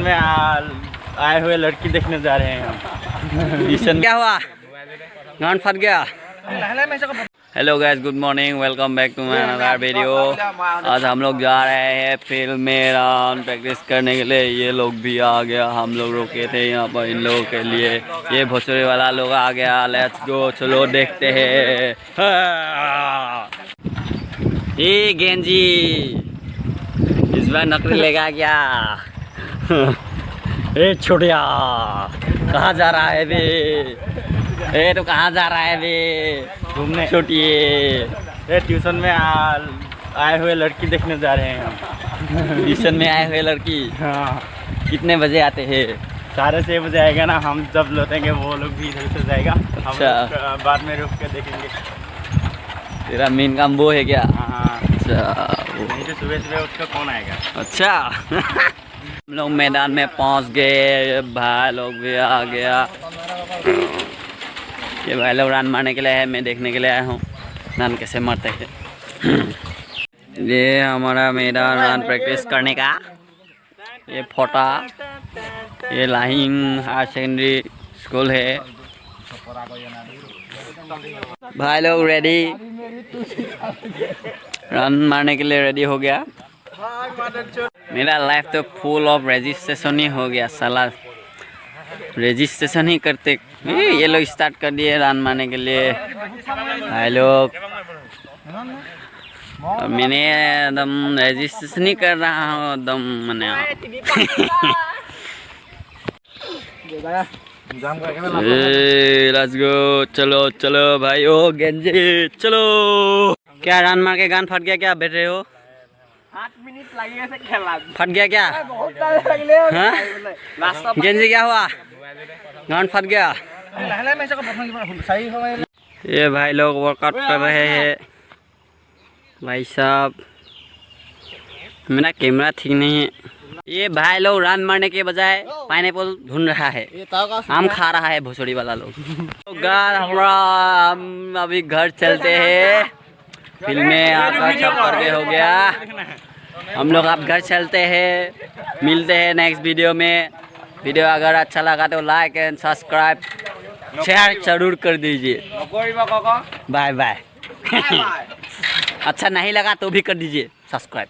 में आए हुए लड़की देखने जा रहे हैं हम। क्या हुआ? गांड फट गया। Hello guys, good morning, welcome back to my another video. आज हम लोग जा रहे हैं फील्ड में रन प्रैक्टिस करने के लिए। ये लोग भी आ गया, हम लोग रुके थे यहाँ पर इन लोगों के लिए। ये भोसड़ी वाला लोग आ गया। लेट्स गो, चलो देखते हैं। ये गेंजी इस बार नकली लेगा क्या? ए छोटिया, कहाँ जा रहा है बे? ए तो कहाँ जा रहा है बे? घूमने। छोटिए, ट्यूशन में आए हुए लड़की देखने जा रहे हैं हम। ट्यूशन में आए हुए लड़की। हाँ, कितने बजे आते हैं? 6:30 बजे आएगा ना। हम जब लौटेंगे वो लोग भी इधर से जाएगा। हम अच्छा। लोग बाद में रुक के देखेंगे। तेरा मेन काम वो है क्या? हाँ, अच्छा नहीं तो सुबह सुबह उठ कर कौन आएगा। अच्छा। हम लोग मैदान में पहुंच गए। भाई लोग भी आ गया। ये भाई लोग रन मारने के लिए है, मैं देखने के लिए आया हूँ रन कैसे मारते हैं। ये हमारा मैदान रन प्रैक्टिस करने का। ये फोटा, ये लाहिंग हायर सेकेंडरी स्कूल है। भाई लोग रेडी, रन मारने के लिए रेडी हो गया। मेरा लाइफ तो फुल ऑफ रजिस्ट्रेशन ही हो गया साला। रजिस्ट्रेशन ही करते ये लोग स्टार्ट कर दिए रन मारने के लिए। भाई लोग, मैंने एकदम रजिस्ट्रेशन ही कर रहा हूँ एकदम मैंने। लेट्स गो, चलो चलो भाई। ओ गेंजी चलो। क्या रन मार के गान फट गया क्या? बैठ रहे हो? 8 मिनट लगेगा से खेला। फट गया क्या? हाँ? गेंजी क्या हुआ? गान फट गया। ये भाई लोग वर्कआउट कर रहे हैं। भाई साहब, मेरा कैमरा ठीक नहीं है। ये भाई लोग रन मारने के बजाय पाइनएप्पल ढूंढ रहा है, आम खा रहा है भोसड़ी वाला लोग। हम अभी घर चलते हैं। फिल्म में आकर सब करके हो गया। हम लोग अब घर चलते हैं। मिलते हैं नेक्स्ट वीडियो में। वीडियो अगर अच्छा लगा तो लाइक एंड सब्सक्राइब शेयर जरूर कर दीजिए। Bye bye. अच्छा नहीं लगा तो भी कर दीजिए सब्सक्राइब।